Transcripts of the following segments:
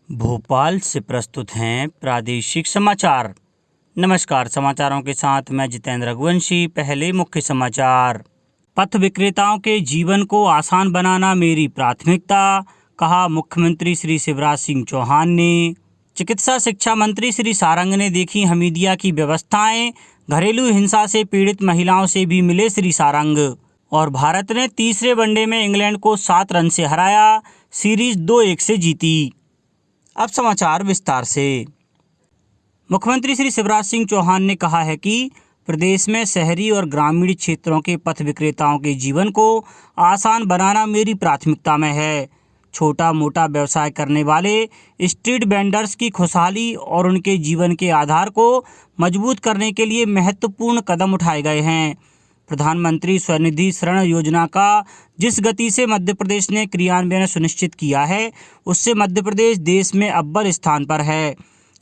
भोपाल से प्रस्तुत हैं प्रादेशिक समाचार। नमस्कार, समाचारों के साथ मैं जितेंद्र रघुवंशी। पहले मुख्य समाचार। पथ विक्रेताओं के जीवन को आसान बनाना मेरी प्राथमिकता, कहा मुख्यमंत्री श्री शिवराज सिंह चौहान ने। चिकित्सा शिक्षा मंत्री श्री सारंग ने देखी हमीदिया की व्यवस्थाएं, घरेलू हिंसा से पीड़ित महिलाओं से भी मिले श्री सारंग। और भारत ने तीसरे वनडे में इंग्लैंड को 7 रन से हराया, सीरीज 2-1 से जीती। अब समाचार विस्तार से। मुख्यमंत्री श्री शिवराज सिंह चौहान ने कहा है कि प्रदेश में शहरी और ग्रामीण क्षेत्रों के पथ विक्रेताओं के जीवन को आसान बनाना मेरी प्राथमिकता में है। छोटा मोटा व्यवसाय करने वाले स्ट्रीट वेंडर्स की खुशहाली और उनके जीवन के आधार को मजबूत करने के लिए महत्वपूर्ण कदम उठाए गए हैं। प्रधानमंत्री स्वनिधि ऋण योजना का जिस गति से मध्य प्रदेश ने क्रियान्वयन सुनिश्चित किया है, उससे मध्य प्रदेश देश में अव्वल स्थान पर है।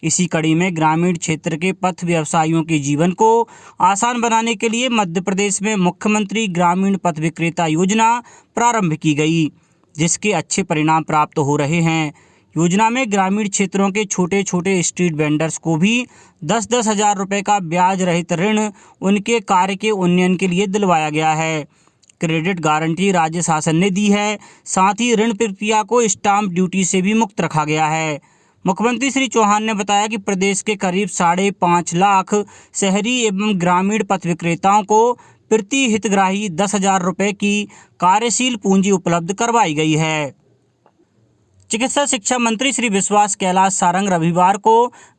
इसी कड़ी में ग्रामीण क्षेत्र के पथ व्यवसायियों के जीवन को आसान बनाने के लिए मध्य प्रदेश में मुख्यमंत्री ग्रामीण पथ विक्रेता योजना प्रारंभ की गई, जिसके अच्छे परिणाम प्राप्त हो रहे हैं। योजना में ग्रामीण क्षेत्रों के छोटे छोटे स्ट्रीट वेंडर्स को भी 10-10 हज़ार रुपये का ब्याज रहित ऋण उनके कार्य के उन्नयन के लिए दिलवाया गया है। क्रेडिट गारंटी राज्य शासन ने दी है, साथ ही ऋण प्रक्रिया को स्टाम्प ड्यूटी से भी मुक्त रखा गया है। मुख्यमंत्री श्री चौहान ने बताया कि प्रदेश के करीब 5.5 लाख शहरी एवं ग्रामीण पथ विक्रेताओं को प्रति हितग्राही 10,000 रुपये की कार्यशील पूंजी उपलब्ध करवाई गई है। चिकित्सा शिक्षा मंत्री श्री विश्वास कैलाश सारंग रविवार को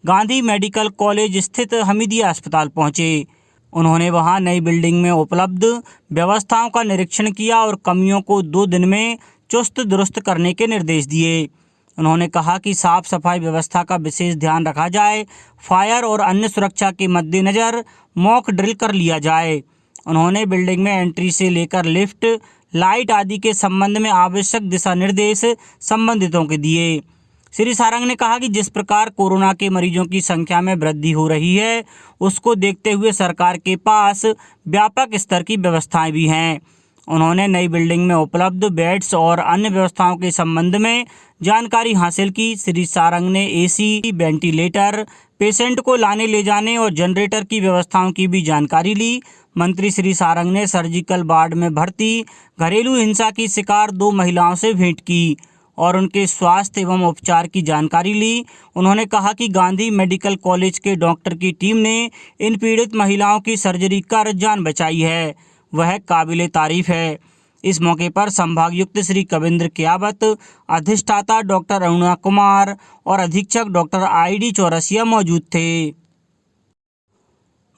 गांधी मेडिकल कॉलेज स्थित हमीदिया अस्पताल पहुंचे। उन्होंने वहां नई बिल्डिंग में उपलब्ध व्यवस्थाओं का निरीक्षण किया और कमियों को 2 दिन में चुस्त दुरुस्त करने के निर्देश दिए। उन्होंने कहा कि साफ सफाई व्यवस्था का विशेष ध्यान रखा जाए, फायर और अन्य सुरक्षा के मद्देनज़र मॉक ड्रिल कर लिया जाए। उन्होंने बिल्डिंग में एंट्री से लेकर लिफ्ट, लाइट आदि के संबंध में आवश्यक दिशा निर्देश संबंधितों के दिए। श्री सारंग ने कहा कि जिस प्रकार कोरोना के मरीजों की संख्या में वृद्धि हो रही है, उसको देखते हुए सरकार के पास व्यापक स्तर की व्यवस्थाएं भी हैं। उन्होंने नई बिल्डिंग में उपलब्ध बेड्स और अन्य व्यवस्थाओं के संबंध में जानकारी हासिल की। श्री सारंग ने एसी, वेंटिलेटर, पेशेंट को लाने ले जाने और जनरेटर की व्यवस्थाओं की भी जानकारी ली। मंत्री श्री सारंग ने सर्जिकल वार्ड में भर्ती घरेलू हिंसा की शिकार 2 महिलाओं से भेंट की और उनके स्वास्थ्य एवं उपचार की जानकारी ली। उन्होंने कहा कि गांधी मेडिकल कॉलेज के डॉक्टर की टीम ने इन पीड़ित महिलाओं की सर्जरी कर जान बचाई है, वह काबिले तारीफ है। इस मौके पर संभागयुक्त श्री कविंद्र कियावत, अधिष्ठाता डॉक्टर अरुणा कुमार और अधीक्षक डॉक्टर ID चौरसिया मौजूद थे।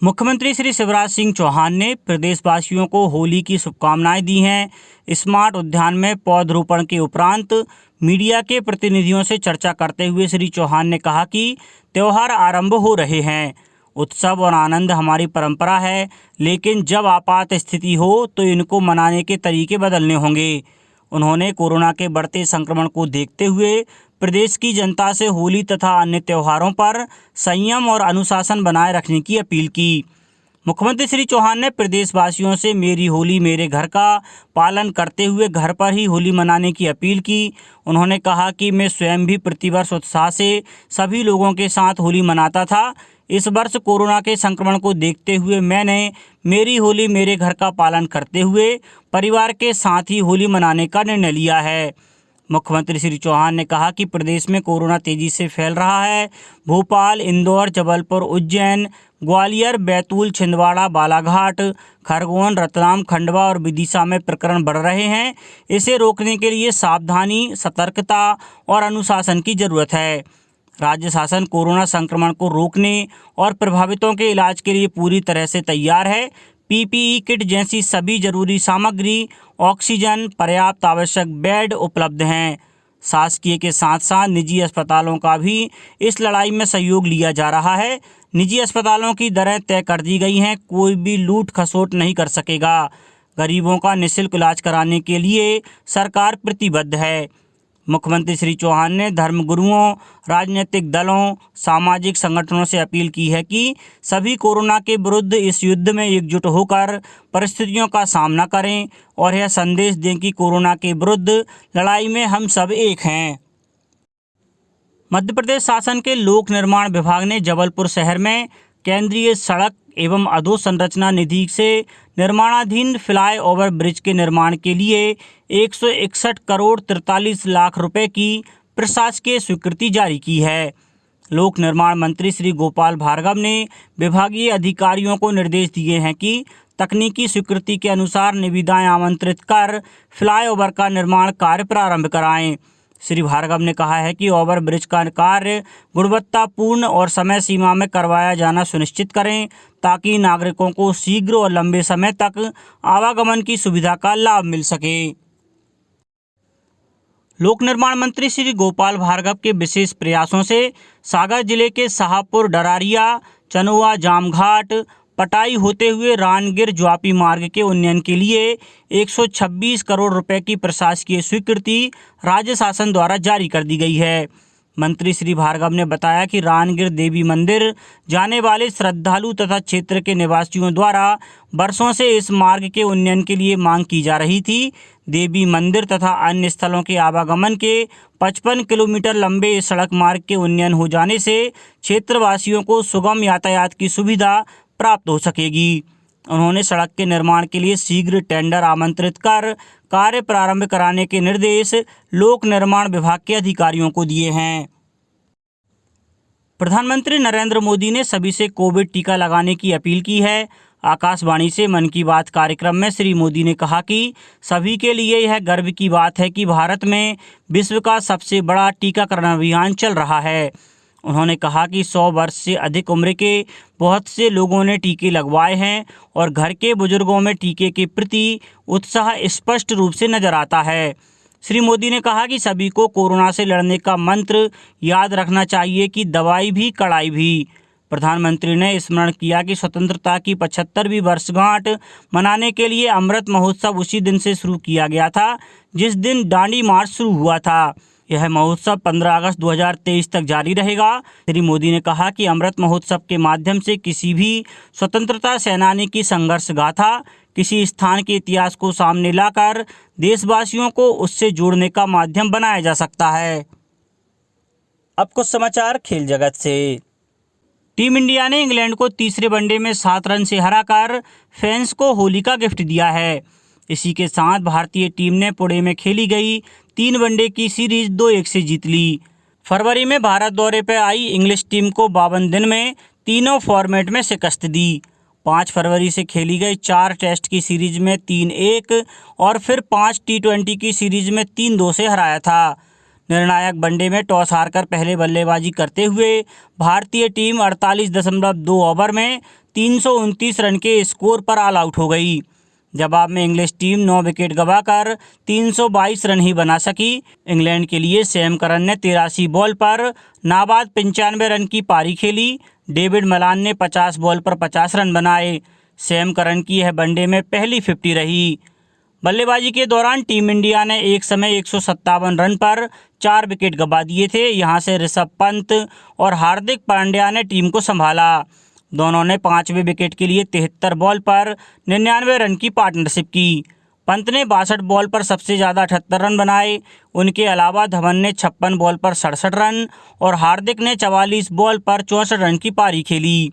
मुख्यमंत्री श्री शिवराज सिंह चौहान ने प्रदेशवासियों को होली की शुभकामनाएं दी हैं। स्मार्ट उद्यान में पौधरोपण के उपरांत मीडिया के प्रतिनिधियों से चर्चा करते हुए श्री चौहान ने कहा कि त्यौहार आरंभ हो रहे हैं। उत्सव और आनंद हमारी परंपरा है, लेकिन जब आपात स्थिति हो तो इनको मनाने के तरीके बदलने होंगे। उन्होंने कोरोना के बढ़ते संक्रमण को देखते हुए प्रदेश की जनता से होली तथा अन्य त्योहारों पर संयम और अनुशासन बनाए रखने की अपील की। मुख्यमंत्री श्री चौहान ने प्रदेशवासियों से मेरी होली मेरे घर का पालन करते हुए घर पर ही होली मनाने की अपील की। उन्होंने कहा कि मैं स्वयं भी प्रतिवर्ष उत्साह से सभी लोगों के साथ होली मनाता था। इस वर्ष कोरोना के संक्रमण को देखते हुए मैंने मेरी होली मेरे घर का पालन करते हुए परिवार के साथ ही होली मनाने का निर्णय लिया है। मुख्यमंत्री श्री चौहान ने कहा कि प्रदेश में कोरोना तेजी से फैल रहा है। भोपाल, इंदौर, जबलपुर, उज्जैन, ग्वालियर, बैतूल, छिंदवाड़ा, बालाघाट, खरगोन, रतलाम, खंडवा और विदिशा में प्रकरण बढ़ रहे हैं। इसे रोकने के लिए सावधानी, सतर्कता और अनुशासन की जरूरत है। राज्य शासन कोरोना संक्रमण को रोकने और प्रभावितों के इलाज के लिए पूरी तरह से तैयार है। PPE किट जैसी सभी जरूरी सामग्री, ऑक्सीजन, पर्याप्त आवश्यक बेड उपलब्ध हैं। शासकीय के साथ साथ निजी अस्पतालों का भी इस लड़ाई में सहयोग लिया जा रहा है। निजी अस्पतालों की दरें तय कर दी गई हैं, कोई भी लूट खसोट नहीं कर सकेगा। गरीबों का निःशुल्क इलाज कराने के लिए सरकार प्रतिबद्ध है। मुख्यमंत्री श्री चौहान ने धर्मगुरुओं, राजनीतिक दलों, सामाजिक संगठनों से अपील की है कि सभी कोरोना के विरुद्ध इस युद्ध में एकजुट होकर परिस्थितियों का सामना करें और यह संदेश दें कि कोरोना के विरुद्ध लड़ाई में हम सब एक हैं। मध्य प्रदेश शासन के लोक निर्माण विभाग ने जबलपुर शहर में केंद्रीय सड़क एवं अधोसंरचना निधि से निर्माणाधीन फ्लाई ओवर ब्रिज के निर्माण के लिए 161 करोड़ 43 लाख रुपए की प्रशासकीय स्वीकृति जारी की है। लोक निर्माण मंत्री श्री गोपाल भार्गव ने विभागीय अधिकारियों को निर्देश दिए हैं कि तकनीकी स्वीकृति के अनुसार निविदाएं आमंत्रित कर फ्लाईओवर का निर्माण कार्य प्रारंभ कराएं। श्री भार्गव ने कहा है कि ओवर ब्रिज का कार्य गुणवत्तापूर्ण और समय सीमा में करवाया जाना सुनिश्चित करें ताकि नागरिकों को शीघ्र और लंबे समय तक आवागमन की सुविधा का लाभ मिल सके। लोक निर्माण मंत्री श्री गोपाल भार्गव के विशेष प्रयासों से सागर जिले के शाहपुर, डरारिया, चनुआ, जामघाट, पटाई होते हुए रानगिर ज्वापी मार्ग के उन्नयन के लिए 126 करोड़ रुपए की प्रशासकीय स्वीकृति राज्य शासन द्वारा जारी कर दी गई है। मंत्री श्री भार्गव ने बताया कि रानगिर देवी मंदिर जाने वाले श्रद्धालु तथा क्षेत्र के निवासियों द्वारा वर्षों से इस मार्ग के उन्नयन के लिए मांग की जा रही थी। देवी मंदिर तथा अन्य स्थलों के आवागमन के 55 किलोमीटर लंबे इस सड़क मार्ग के उन्नयन हो जाने से क्षेत्रवासियों को सुगम यातायात की सुविधा प्राप्त हो सकेगी। उन्होंने सड़क के निर्माण के लिए शीघ्र टेंडर आमंत्रित कर कार्य प्रारंभ कराने के निर्देश लोक निर्माण विभाग के अधिकारियों को दिए हैं। प्रधानमंत्री नरेंद्र मोदी ने सभी से कोविड टीका लगाने की अपील की है। आकाशवाणी से मन की बात कार्यक्रम में श्री मोदी ने कहा कि सभी के लिए यह गर्व की बात है कि भारत में विश्व का सबसे बड़ा टीकाकरण अभियान चल रहा है। उन्होंने कहा कि 100 वर्ष से अधिक उम्र के बहुत से लोगों ने टीके लगवाए हैं और घर के बुजुर्गों में टीके के प्रति उत्साह स्पष्ट रूप से नजर आता है। श्री मोदी ने कहा कि सभी को कोरोना से लड़ने का मंत्र याद रखना चाहिए कि दवाई भी कड़ाई भी। प्रधानमंत्री ने स्मरण किया कि स्वतंत्रता की 75वीं वर्षगांठ मनाने के लिए अमृत महोत्सव उसी दिन से शुरू किया गया था जिस दिन दांडी मार्च शुरू हुआ था। यह महोत्सव 15 अगस्त 2023 तक जारी रहेगा। श्री मोदी ने कहा कि अमृत महोत्सव के माध्यम से किसी भी स्वतंत्रता सेनानी की संघर्ष गाथा, किसी स्थान के इतिहास को सामने लाकर देशवासियों को उससे जोड़ने का माध्यम बनाया जा सकता है। अब कुछ समाचार खेल जगत से। टीम इंडिया ने इंग्लैंड को तीसरे वनडे में 7 रन से हराकर फैंस को होली का गिफ्ट दिया है। इसी के साथ भारतीय टीम ने पुणे में खेली गई 3 वनडे की सीरीज 2-1 से जीत ली। फरवरी में भारत दौरे पर आई इंग्लिश टीम को 52 दिन में तीनों फॉर्मेट में शिकस्त दी। 5 फरवरी से खेली गई 4 टेस्ट की सीरीज में 3-1 और फिर 5 T20 की सीरीज में 3-2 से हराया था। निर्णायक वनडे में टॉस हारकर पहले बल्लेबाजी करते हुए भारतीय टीम 48.2 ओवर में 329 रन के स्कोर पर ऑल आउट हो गई। जवाब में इंग्लिश टीम 9 विकेट गंवाकर 322 रन ही बना सकी। इंग्लैंड के लिए सैम करन ने 83 बॉल पर नाबाद 95 रन की पारी खेली। डेविड मलान ने 50 बॉल पर 50 रन बनाए। सैम करन की यह वनडे में पहली 50 रही। बल्लेबाजी के दौरान टीम इंडिया ने एक समय 157 रन पर 4 विकेट गंवा दिए थे। यहां से ऋषभ पंत और हार्दिक पांड्या ने टीम को संभाला। दोनों ने 5वें विकेट के लिए 73 बॉल पर 99 रन की पार्टनरशिप की। पंत ने 62 बॉल पर सबसे ज़्यादा 78 रन बनाए। उनके अलावा धवन ने 56 बॉल पर 67 रन और हार्दिक ने 44 बॉल पर 64 रन की पारी खेली।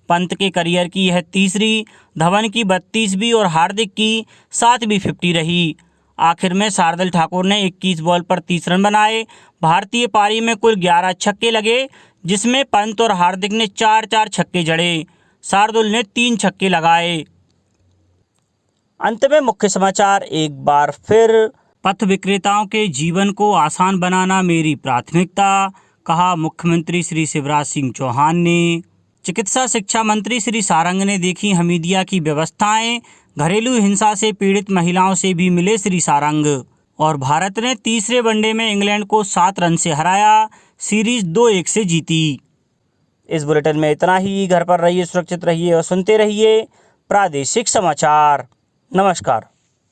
पंत के करियर की यह तीसरी, धवन की 32वीं और हार्दिक की 7वीं 50 रही। आखिर में शार्दुल ठाकुर ने 21 बॉल पर 30 रन बनाए। भारतीय पारी में कुल 11 छक्के लगे जिसमें पंत और हार्दिक ने 4-4 छक्के जड़े। शार्दुल ने 3 छक्के लगाए। अंत में मुख्य समाचार एक बार फिर। पथ विक्रेताओं के जीवन को आसान बनाना मेरी प्राथमिकता, कहा मुख्यमंत्री श्री शिवराज सिंह चौहान ने। चिकित्सा शिक्षा मंत्री श्री सारंग ने देखी हमीदिया की व्यवस्थाएं। घरेलू हिंसा से पीड़ित महिलाओं से भी मिले श्री सारंग। और भारत ने तीसरे वनडे में इंग्लैंड को 7 रन से हराया, सीरीज 2-1 से जीती। इस बुलेटिन में इतना ही। घर पर रहिए, सुरक्षित रहिए और सुनते रहिए प्रादेशिक समाचार। नमस्कार।